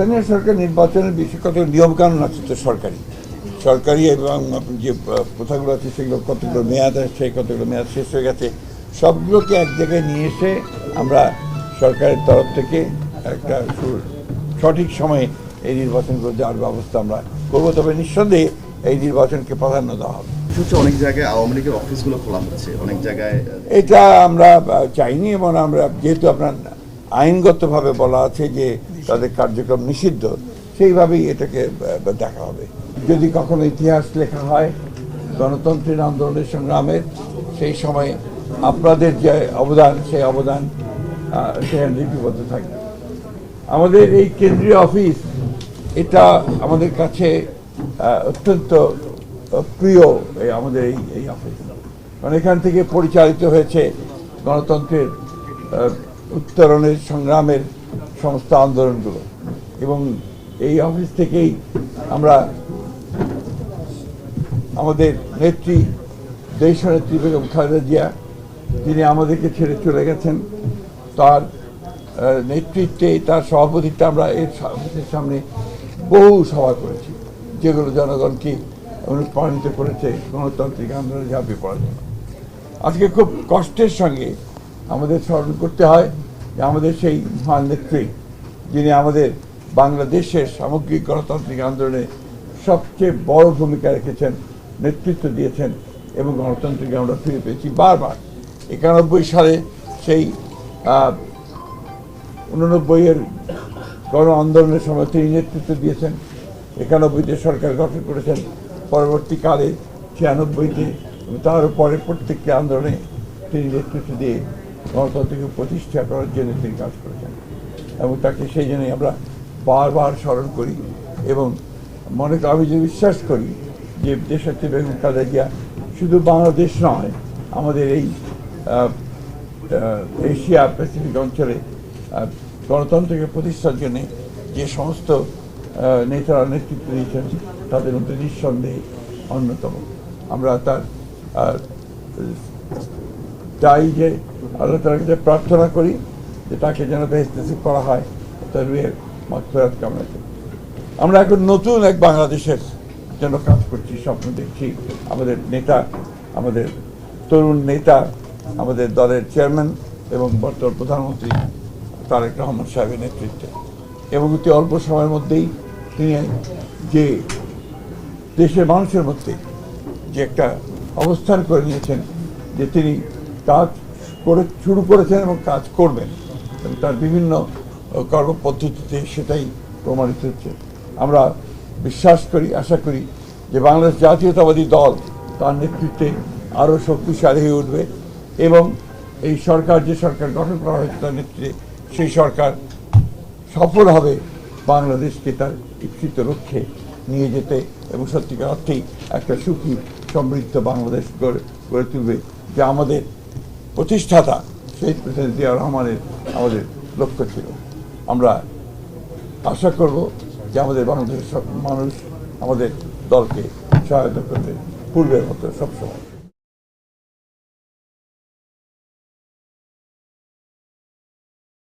স্থানীয় সরকার নির্বাচনের বিষয়ে কত নিয়মকানুন আছে তো সরকারি এবং যে প্রথাগুলো আছে সেগুলো কতগুলো মেয়াদ আসছে, কতগুলো মেয়াদ শেষ হয়ে গেছে, সবগুলোকে এক জায়গায় নিয়ে এসে আমরা সরকারের তরফ থেকে একটা সঠিক সময়ে এই নির্বাচনগুলো যাওয়ার ব্যবস্থা আমরা করবো। তবে নিঃসন্দেহে এই নির্বাচনকে প্রাধান্য দেওয়া হবে। অনেক জায়গায় আওয়ামী লীগের অফিসগুলো খোলা হচ্ছে, অনেক জায়গায় এটা আমরা চাইনি, এবং আমরা যেহেতু আপনার আইনগতভাবে বলা আছে যে তাদের কার্যক্রম নিষিদ্ধ, সেইভাবেই এটাকে দেখা হবে। যদি কখনো ইতিহাস লেখা হয় গণতন্ত্রের আন্দোলনের সংগ্রামের, সেই সময় আপনাদের যে অবদান, সেই অবদান সেখানে লিপিবদ্ধ থাকবে। আমাদের এই কেন্দ্রীয় অফিস, এটা আমাদের কাছে অত্যন্ত প্রিয় আমাদের এই অফিস, কারণ এখান থেকে পরিচালিত হয়েছে গণতন্ত্রের উত্তরণের সংগ্রামের সমস্ত আন্দোলনগুলো, এবং এই অফিস থেকেই আমরা আমাদের নেত্রী, দেশনেত্রী বেগম খালেদা জিয়া, যিনি আমাদেরকে ছেড়ে চলে গেছেন, তার নেতৃত্বে, তার সভাপতিত্বে আমরা এর সামনে বহু সভা করেছি, যেগুলো জনগণকে অনুপ্রাণিত করেছে গণতান্ত্রিক আন্দোলনে ঝাঁপিয়ে পড়ার জন্য। আজকে খুব কষ্টের সঙ্গে আমাদের স্মরণ করতে হয় যে আমাদের সেই মহান নেত্রী, যিনি আমাদের বাংলাদেশের সামগ্রিক গণতান্ত্রিক আন্দোলনে সবচেয়ে বড় ভূমিকা রেখেছেন, নেতৃত্ব দিয়েছেন, এবং গণতন্ত্রকে আমরা ফিরে পেয়েছি বারবার। 91 সালে সেই 89-এর গণ আন্দোলনের সময় তিনি নেতৃত্ব দিয়েছেন, 91-তে সরকার গঠন করেছেন, পরবর্তীকালে 96-তে তার পরে প্রত্যেকটি আন্দোলনে তিনি নেতৃত্ব দিয়ে গণতন্ত্রকে প্রতিষ্ঠা করার জন্য তিনি কাজ করেছেন, এবং তাকে সেই জন্যই আমরা বারবার স্মরণ করি। এবং আমি যে বিশ্বাস করি যে দেশনেত্রী বেগম খালেদা জিয়া শুধু বাংলাদেশ নয়, আমাদের এই এশিয়া প্যাসিফিক অঞ্চলে গণতন্ত্রকে প্রতিষ্ঠার জন্য যে সমস্ত নেতারা নেতৃত্ব দিয়েছেন, তাদের মধ্যে নিঃসন্দেহে অন্যতম। আমরা তার চাই যে আল্লাহ তাআলার কাছে প্রার্থনা করি যে তাকে যেন বেহেশত নসিব করা হয়, তার রুহের মাগফিরাত কামনা করি। আমরা এখন নতুন এক বাংলাদেশের জন্য কাজ করছি, স্বপ্ন দেখছি। আমাদের নেতা, আমাদের তরুণ নেতা, আমাদের দলের চেয়ারম্যান এবং বর্তমান প্রধানমন্ত্রী তারেক রহমান সাহেবের নেতৃত্বে, এবং অতি অল্প সময়ের মধ্যেই তিনি যে দেশের মানুষের মধ্যে যে একটা অবস্থান করে নিয়েছেন, যে তিনি কাজ শুরু করেছেন এবং কাজ করবেন, এবং তার বিভিন্ন কর্মপদ্ধতিতে সেটাই প্রমাণিত হচ্ছে। আমরা বিশ্বাস করি, আশা করি যে বাংলাদেশ জাতীয়তাবাদী দল তার নেতৃত্বে আরও শক্তিশালী হয়ে উঠবে, এবং এই সরকার, যে সরকার গঠন করা হয়েছে তার নেতৃত্বে, সেই সরকার সফল হবে বাংলাদেশকে তার ইচ্ছিত লক্ষ্যে নিয়ে যেতে, এবং সত্যিকার অর্থেই একটা সুখী সমৃদ্ধ বাংলাদেশ গড়ে তুলবে, যা আমাদের প্রতিষ্ঠাতা শহীদ প্রেসিডেন্ট জিয়া রহমানের আমাদের লক্ষ্য ছিল। আমরা আশা করব যে আমাদের বাংলাদেশের সব মানুষ আমাদের দলকে সহায়তা করবে পূর্বের মতো সবসময়।